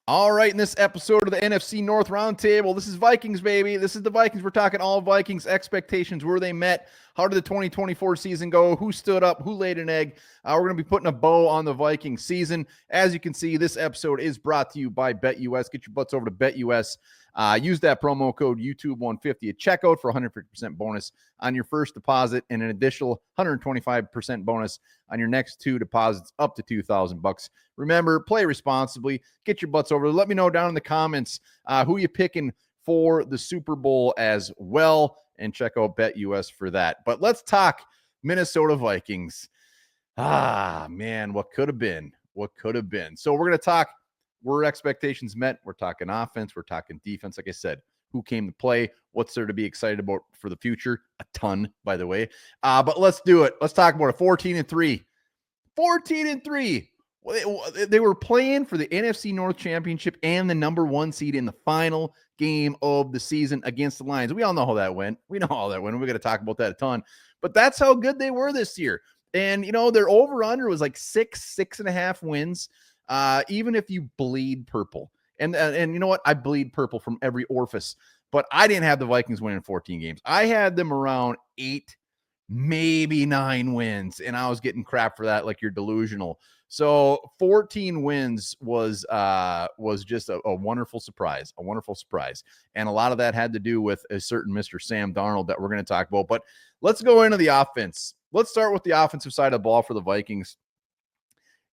All right, in this episode of the NFC North Roundtable, this is Vikings, baby. This is the Vikings. We're talking all Vikings expectations, where they met, how did the 2024 season go, who stood up, who laid an egg. We're going to be putting a bow on the Vikings season. As you can see, this episode is brought to you by BetUS. Get your butts over to BetUS. Use that promo code YouTube150 at checkout for 150% bonus on your first deposit and an additional 125% bonus on your next two deposits up to $2,000. Remember, play responsibly. Get your butts over. Let me know down in the comments who you picking for the Super Bowl as well, and check out BetUS for that. But let's talk Minnesota Vikings. Man, what could have been? What could have been? So we're going to talk were expectations met. We're talking offense. We're talking defense. Like I said, who came to play? What's there to be excited about for the future? A ton, by the way. But let's do it. Let's talk about it. 14-3. 14-3. They were playing for the NFC North Championship and the number one seed in the final game of the season against the Lions. We all know how that went. We know how that went. We're going to talk about that a ton. But that's how good they were this year. And, you know, their over-under was like 6.5 wins. Even if you bleed purple. And you know what? I bleed purple from every orifice. But I didn't have the Vikings winning 14 games. I had them around 8, maybe 9 wins. And I was getting crap for that, like you're delusional. So 14 wins was just a wonderful surprise, And a lot of that had to do with a certain Mr. Sam Darnold that we're going to talk about. But let's go into the offense. Let's start with the offensive side of the ball for the Vikings.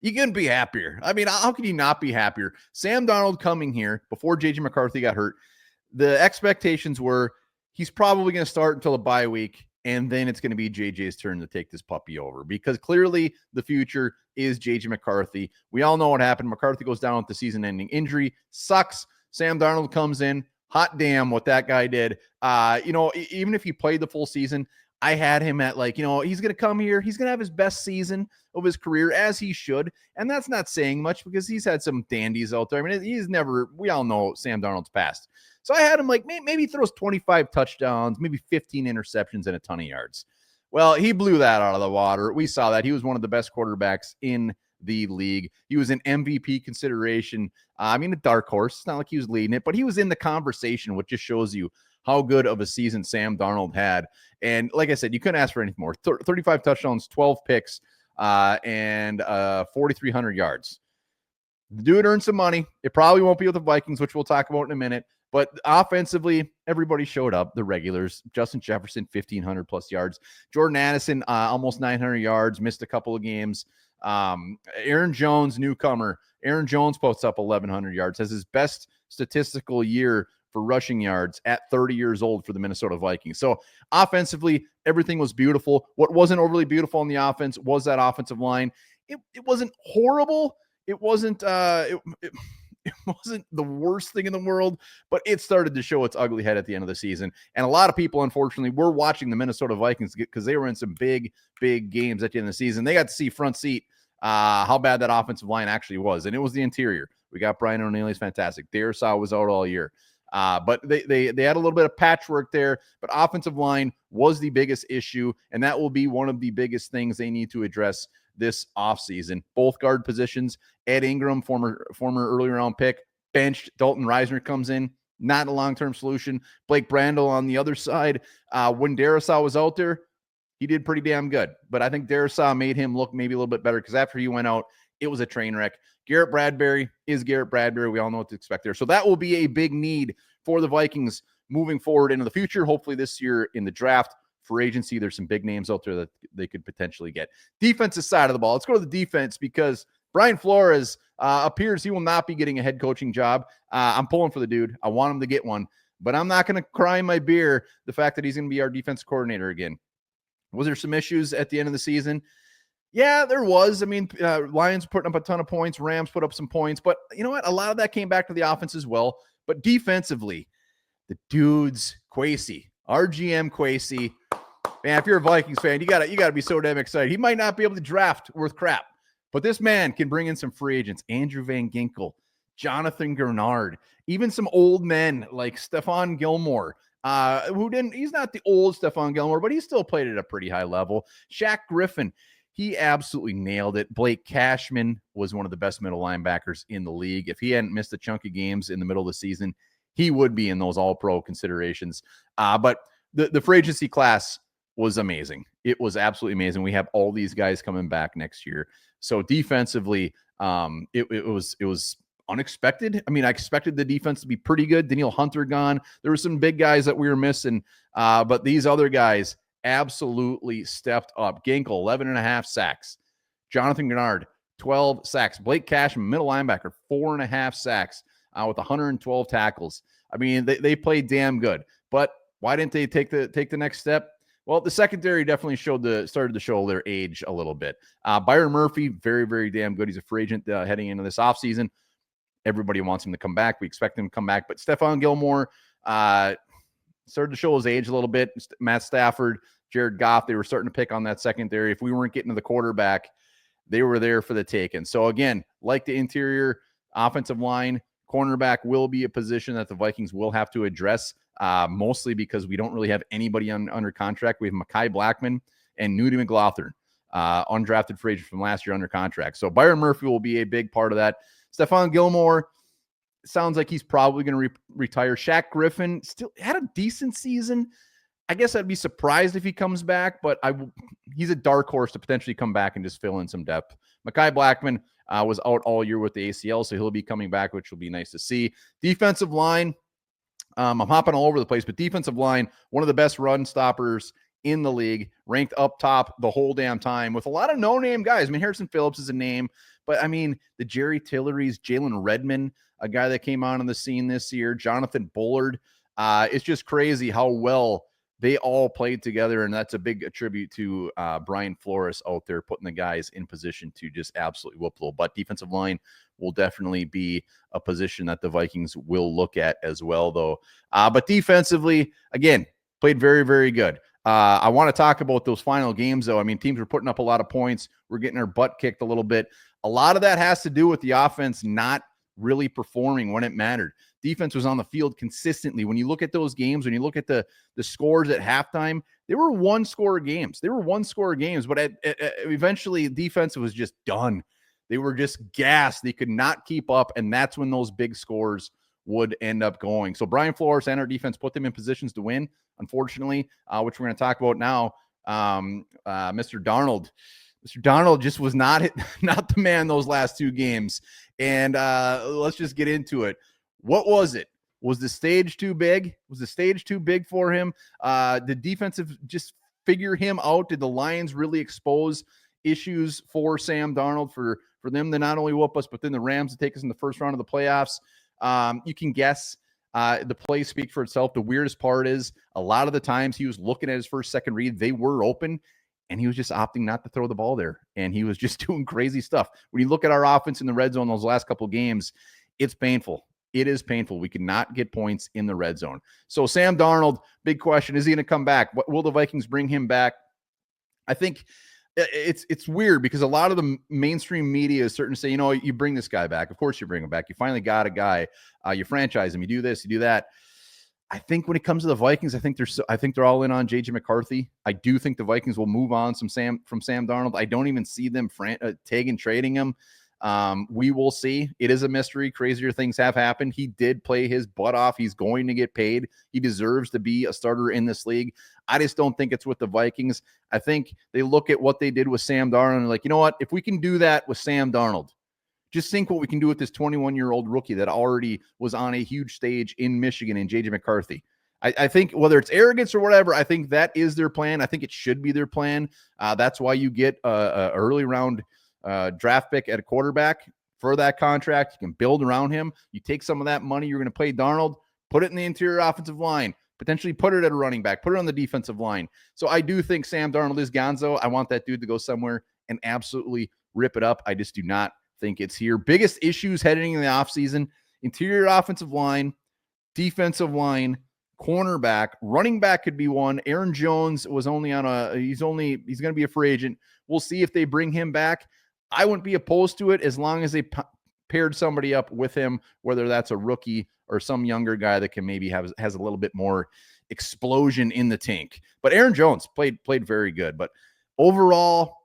You couldn't be happier. I mean, how can you not be happier? Sam Darnold coming here before J.J. McCarthy got hurt. The expectations were he's probably going to start until the bye week, and then it's going to be J.J.'s turn to take this puppy over, because clearly the future is J.J. McCarthy. We all know what happened. McCarthy goes down with the season-ending injury. Sucks. Sam Darnold comes in. Hot damn what that guy did. Even if he played the full season, I had him at he's going to come here. He's going to have his best season of his career, as he should. And that's not saying much because he's had some dandies out there. I mean, we all know Sam Darnold's past. So I had him maybe throws 25 touchdowns, maybe 15 interceptions and a ton of yards. Well, he blew that out of the water. We saw that. He was one of the best quarterbacks in the league. He was an MVP consideration. A dark horse. It's not like he was leading it, but he was in the conversation, which just shows you how good of a season Sam Darnold had. And like I said, you couldn't ask for anything more. 35 touchdowns, 12 picks, and 4,300 yards. The dude earned some money. It probably won't be with the Vikings, which we'll talk about in a minute. But offensively, everybody showed up, the regulars. Justin Jefferson, 1,500 plus yards. Jordan Addison, almost 900 yards, missed a couple of games. Aaron Jones, newcomer. Aaron Jones posts up 1,100 yards, has his best statistical year for rushing yards at 30 years old for the Minnesota Vikings. So offensively, everything was beautiful. What wasn't overly beautiful on the offense was that offensive line. It wasn't horrible. It wasn't it wasn't the worst thing in the world, but it started to show its ugly head at the end of the season. And a lot of people, unfortunately, were watching the Minnesota Vikings because they were in some big games at the end of the season. They got to see front seat how bad that offensive line actually was. And it was the interior. We got Brian O'Neill. He's fantastic. Darisaw was out all year. But they had a little bit of patchwork there, but offensive line was the biggest issue, and that will be one of the biggest things they need to address this offseason. Both guard positions, Ed Ingram, former early round pick, benched. Dalton Reisner comes in, not a long-term solution. Blake Brandel on the other side. When Darisaw was out there, he did pretty damn good, but I think Darisaw made him look maybe a little bit better because after he went out, it was a train wreck. Garrett Bradbury is Garrett Bradbury. We all know what to expect there. So that will be a big need for the Vikings moving forward into the future. Hopefully this year in the draft, for agency, there's some big names out there that they could potentially get. Defensive side of the ball. Let's go to the defense because Brian Flores appears he will not be getting a head coaching job. I'm pulling for the dude. I want him to get one, but I'm not going to cry in my beer the fact that he's going to be our defense coordinator again. Was there some issues at the end of the season? Yeah, there was. Lions putting up a ton of points. Rams put up some points. But you know what? A lot of that came back to the offense as well. But defensively, the dudes, Kwesi, RGM Kwesi. Man, if you're a Vikings fan, you gotta be so damn excited. He might not be able to draft worth crap, but this man can bring in some free agents. Andrew Van Ginkel, Jonathan Gernard, even some old men like Stephon Gilmore. He's not the old Stephon Gilmore, but he still played at a pretty high level. Shaq Griffin. He absolutely nailed it. Blake Cashman was one of the best middle linebackers in the league. If he hadn't missed a chunk of games in the middle of the season, he would be in those all-pro considerations. But the free agency class was amazing. It was absolutely amazing. We have all these guys coming back next year. So defensively, it was unexpected. I mean, I expected the defense to be pretty good. Danielle Hunter gone. There were some big guys that we were missing, but these other guys absolutely stepped up. Ginkel, 11.5 sacks. Jonathan Gennard, 12 sacks. Blake Cashman, middle linebacker, 4.5 sacks with 112 tackles. I mean, they played damn good. But why didn't they take the next step? Well, the secondary definitely started to show their age a little bit. Byron Murphy, very, very damn good. He's a free agent heading into this offseason. Everybody wants him to come back. We expect him to come back. But Stephon Gilmore started to show his age a little bit. Matt Stafford, Jared Goff, they were starting to pick on that secondary. If we weren't getting to the quarterback, they were there for the taking. So, again, like the interior offensive line, cornerback will be a position that the Vikings will have to address, mostly because we don't really have anybody under contract. We have Mekhi Blackman and Nudie McLaughlin, undrafted free agent from last year under contract. So Byron Murphy will be a big part of that. Stephon Gilmore sounds like he's probably going to retire. Shaq Griffin still had a decent season. I guess I'd be surprised if he comes back, but he's a dark horse to potentially come back and just fill in some depth. Mekhi Blackman was out all year with the ACL, so he'll be coming back, which will be nice to see. Defensive line, I'm hopping all over the place, but defensive line, one of the best run stoppers in the league, ranked up top the whole damn time with a lot of no-name guys. I mean, Harrison Phillips is a name, but I mean, the Jerry Tillery's, Jalen Redmond, a guy that came on the scene this year, Jonathan Bullard. It's just crazy how well they all played together, and that's a big attribute to Brian Flores out there putting the guys in position to just absolutely whoop the butt. Defensive line will definitely be a position that the Vikings will look at as well, though. But defensively, again, played very, very good. I want to talk about those final games, though. I mean, teams were putting up a lot of points. We're getting our butt kicked a little bit. A lot of that has to do with the offense not really performing when it mattered. Defense was on the field consistently. When you look at those games, when you look at the scores at halftime, they were one-score games. But eventually defense was just done. They were just gassed. They could not keep up, and that's when those big scores would end up going. So Brian Flores and our defense put them in positions to win, unfortunately, which we're going to talk about now. Mr. Darnold just was not the man those last two games. And let's just get into it. What was it? Was the stage too big? Was the stage too big for him? Did defensive just figure him out? Did the Lions really expose issues for Sam Darnold for them to not only whoop us, but then the Rams to take us in the first round of the playoffs? You can guess. The play speaks for itself. The weirdest part is a lot of the times he was looking at his first, second read. They were open, and he was just opting not to throw the ball there. And he was just doing crazy stuff. When you look at our offense in the red zone those last couple of games, it's painful. It is painful. We cannot get points in the red zone. So Sam Darnold, big question. Is he going to come back? Will the Vikings bring him back? I think it's weird because a lot of the mainstream media is starting to say, you bring this guy back. Of course you bring him back. You finally got a guy. You franchise him. You do this, you do that. I think when it comes to the Vikings, I think they're all in on J.J. McCarthy. I do think the Vikings will move on from Sam Darnold. I don't even see them tagging trading him. We will see. It is a mystery. Crazier things have happened. He did play his butt off. He's going to get paid. He deserves to be a starter in this league. I just don't think it's with the Vikings. I think they look at what they did with Sam Darnold and like, you know what? If we can do that with Sam Darnold, just think what we can do with this 21-year-old rookie that already was on a huge stage in Michigan and J.J. McCarthy. I think whether it's arrogance or whatever, I think that is their plan. I think it should be their plan. That's why you get a early round draft pick at a quarterback for that contract. You can build around him. You take some of that money you're going to pay Darnold, put it in the interior offensive line, potentially put it at a running back, put it on the defensive line. So I do think Sam Darnold is gonzo. I want that dude to go somewhere and absolutely rip it up. I just do not think it's here. Biggest issues heading in the offseason: interior offensive line, defensive line, cornerback, running back could be one. Aaron Jones was he's going to be a free agent. We'll see if they bring him back. I wouldn't be opposed to it as long as they paired somebody up with him, whether that's a rookie or some younger guy that can maybe has a little bit more explosion in the tank. But Aaron Jones played very good. But overall,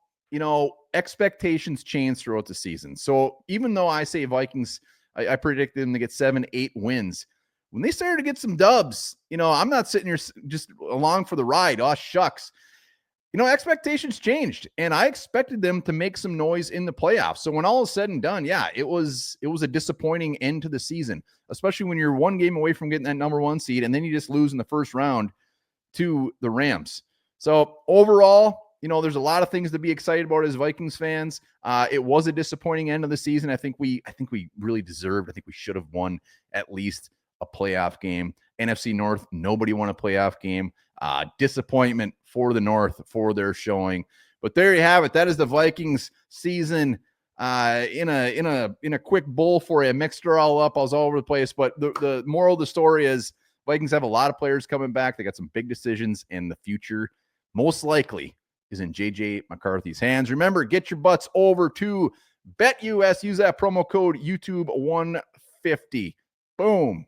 expectations change throughout the season. So even though I say Vikings, I predicted them to get 7-8 wins. When they started to get some dubs, I'm not sitting here just along for the ride. Oh, shucks. Expectations changed, and I expected them to make some noise in the playoffs. So when all is said and done, yeah, it was a disappointing end to the season, especially when you're one game away from getting that number 1 seed, and then you just lose in the first round to the Rams. So overall, there's a lot of things to be excited about as Vikings fans. It was a disappointing end of the season. I think we really deserved. I think we should have won at least a playoff game. NFC North, nobody won a playoff game. Disappointment for the North for their showing. But there you have it. That is the Vikings season in a quick bowl for you. Mixed her all up. I was all over the place. But the moral of the story is Vikings have a lot of players coming back. They got some big decisions, and the future most likely is in JJ McCarthy's hands. Remember, get your butts over to BetUS. Use that promo code YouTube150. Boom.